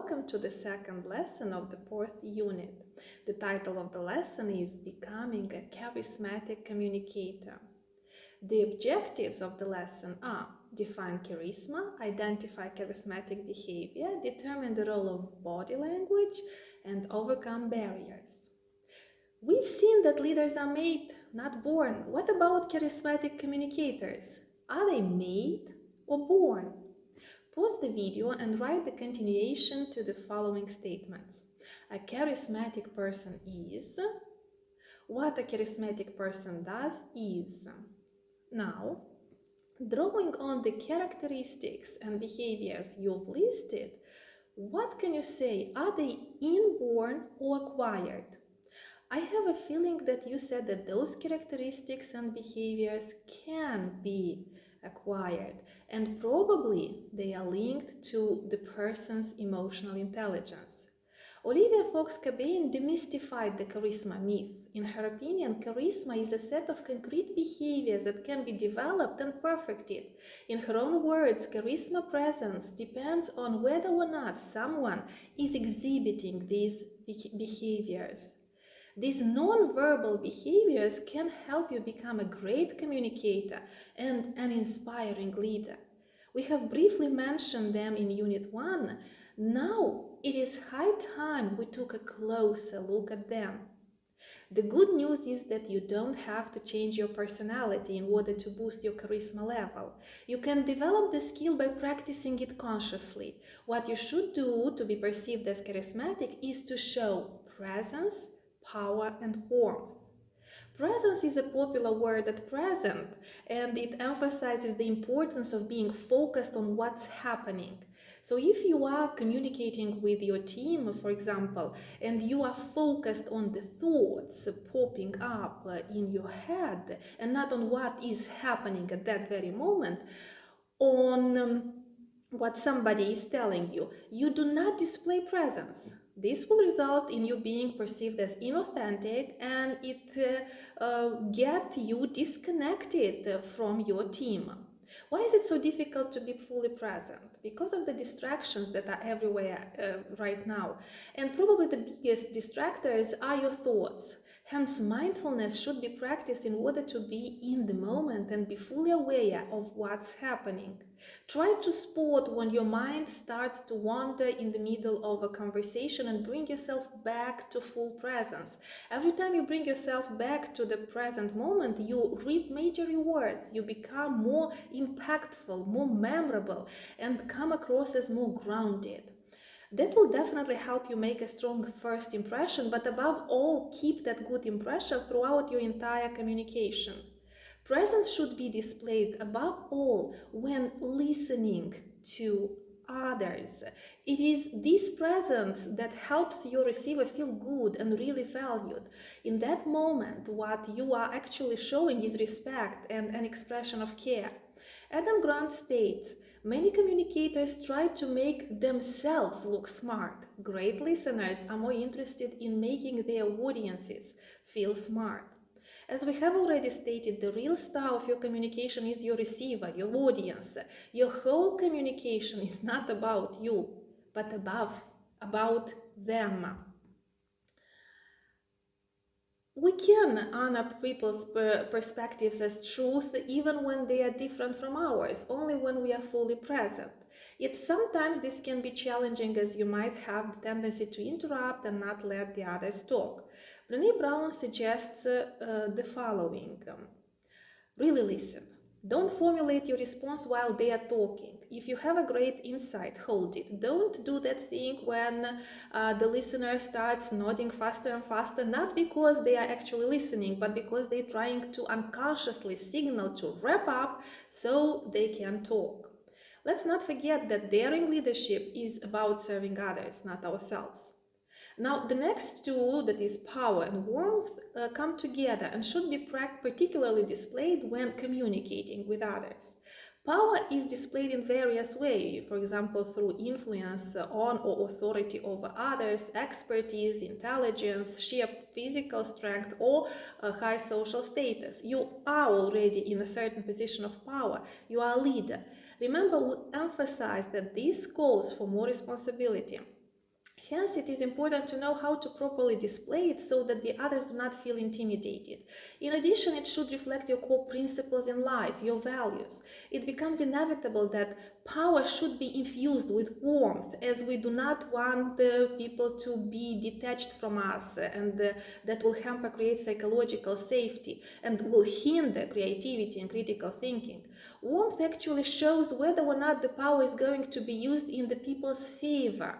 welcome to the second lesson of the fourth unit. The title of the lesson is Becoming a Charismatic Communicator. The objectives of the lesson are: define charisma, identify charismatic behavior, determine the role of body language, and overcome barriers. We've seen that leaders are made, not born. What about charismatic communicators? Are they made or born? Pause the video and write the continuation to the following statements. A charismatic person is. What a charismatic person does is. Now, drawing on the characteristics and behaviors you've listed, what can you say? Are they inborn or acquired? I have a feeling that you said that those characteristics and behaviors can be acquired, and probably they are linked to the person's emotional intelligence. Olivia Fox Cabane demystified the charisma myth. In her opinion, charisma is a set of concrete behaviors that can be developed and perfected. In her own words, charisma presence depends on whether or not someone is exhibiting these behaviors. These non-verbal behaviors can help you become a great communicator and an inspiring leader. We have briefly mentioned them in Unit 1. Now it is high time we took a closer look at them. The good news is that you don't have to change your personality in order to boost your charisma level. You can develop the skill by practicing it consciously. What you should do to be perceived as charismatic is to show presence, power, and warmth. Presence is a popular word at present, and it emphasizes the importance of being focused on what's happening. So if you are communicating with your team, for example, and you are focused on the thoughts popping up in your head and not on what is happening at that very moment, on what somebody is telling you, you do not display presence. This will result in you being perceived as inauthentic, and it get you disconnected from your team. Why is it so difficult to be fully present? Because of the distractions that are everywhere right now. And probably the biggest distractors are your thoughts. Hence, mindfulness should be practiced in order to be in the moment and be fully aware of what's happening. Try to spot when your mind starts to wander in the middle of a conversation and bring yourself back to full presence. Every time you bring yourself back to the present moment, you reap major rewards. You become more impactful, more memorable, and come across as more grounded. That will definitely help you make a strong first impression, but above all, keep that good impression throughout your entire communication. Presence should be displayed above all when listening to others. It is this presence that helps your receiver feel good and really valued. In that moment, what you are actually showing is respect and an expression of care. Adam Grant states, many communicators try to make themselves look smart. Great listeners are more interested in making their audiences feel smart. As we have already stated, the real star of your communication is your receiver, your audience. Your whole communication is not about you, but about them. We can honor people's perspectives as truth even when they are different from ours, only when we are fully present. Yet sometimes this can be challenging, as you might have the tendency to interrupt and not let the others talk. Brené Brown suggests the following. Really listen. Don't formulate your response while they are talking. If you have a great insight, hold it. Don't do that thing when the listener starts nodding faster and faster, not because they are actually listening, but because they're trying to unconsciously signal to wrap up so they can talk. Let's not forget that daring leadership is about serving others, not ourselves. Now, the next two, that is power and warmth, come together and should be particularly displayed when communicating with others. Power is displayed in various ways, for example, through influence on or authority over others, expertise, intelligence, sheer physical strength, or a high social status. You are already in a certain position of power. You are a leader. Remember, we emphasize that this calls for more responsibility. Hence, it is important to know how to properly display it so that the others do not feel intimidated. In addition, it should reflect your core principles in life, your values. It becomes inevitable that power should be infused with warmth, as we do not want people to be detached from us, and that will hamper, create psychological safety, and will hinder creativity and critical thinking. Warmth actually shows whether or not the power is going to be used in the people's favor.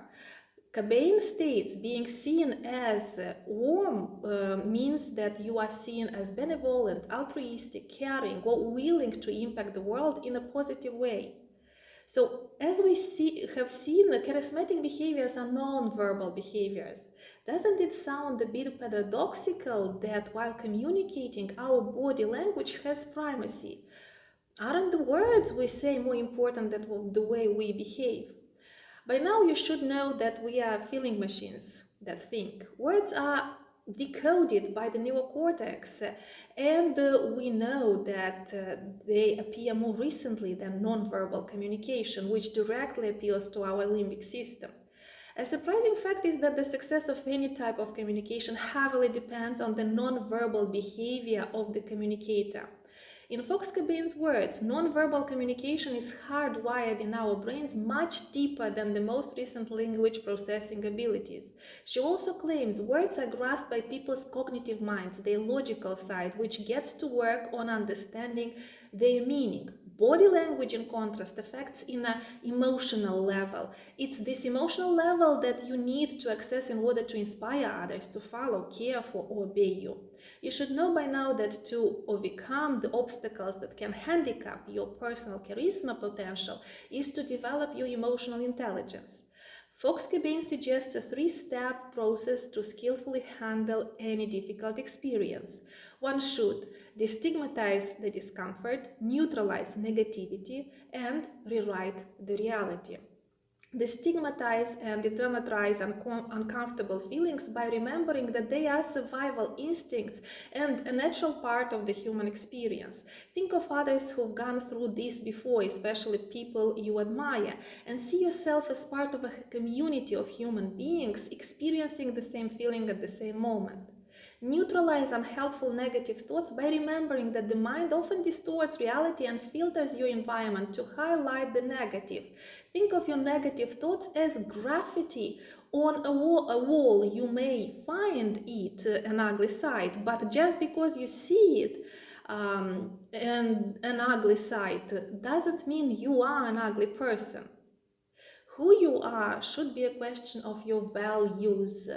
Cabane states being seen as warm means that you are seen as benevolent, altruistic, caring, or willing to impact the world in a positive way. So, as we have seen, charismatic behaviors are non-verbal behaviors. Doesn't it sound a bit paradoxical that while communicating, our body language has primacy? Aren't the words we say more important than the way we behave? By now, you should know that we are feeling machines that think. Words are decoded by the neocortex, and we know that they appear more recently than nonverbal communication, which directly appeals to our limbic system. A surprising fact is that the success of any type of communication heavily depends on the nonverbal behavior of the communicator. In Fox Cabane's words, nonverbal communication is hardwired in our brains much deeper than the most recent language processing abilities. She also claims words are grasped by people's cognitive minds, their logical side, which gets to work on understanding their meaning. Body language, in contrast, affects in an emotional level. It's this emotional level that you need to access in order to inspire others to follow, care for, or obey you. You should know by now that to overcome the obstacles that can handicap your personal charisma potential is to develop your emotional intelligence. Fox Cabane suggests a three-step process to skillfully handle any difficult experience. One should destigmatize the discomfort, neutralize negativity, and rewrite the reality. Destigmatize and dramatize uncomfortable feelings by remembering that they are survival instincts and a natural part of the human experience. Think of others who've gone through this before, especially people you admire, and see yourself as part of a community of human beings experiencing the same feeling at the same moment. Neutralize unhelpful negative thoughts by remembering that the mind often distorts reality and filters your environment to highlight the negative. Think of your negative thoughts as graffiti on a wall. You may find it an ugly sight, but just because you see it and an ugly sight doesn't mean you are an ugly person. Who you are should be a question of your values.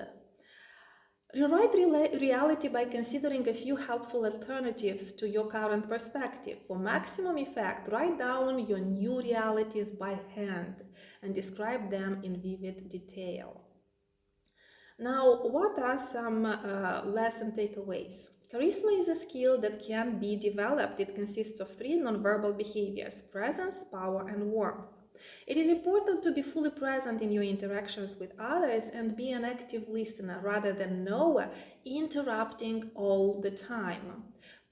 Rewrite reality by considering a few helpful alternatives to your current perspective. For maximum effect, write down your new realities by hand and describe them in vivid detail. Now, what are some lesson takeaways? Charisma is a skill that can be developed. It consists of three nonverbal behaviors: presence, power, and warmth. It is important to be fully present in your interactions with others and be an active listener rather than knower, interrupting all the time.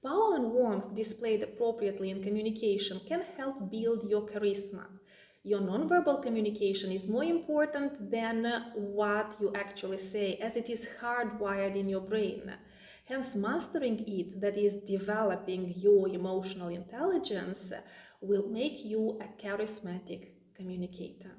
Power and warmth displayed appropriately in communication can help build your charisma. Your nonverbal communication is more important than what you actually say, as it is hardwired in your brain. Hence, mastering it, that is, developing your emotional intelligence, will make you a charismatic communicator.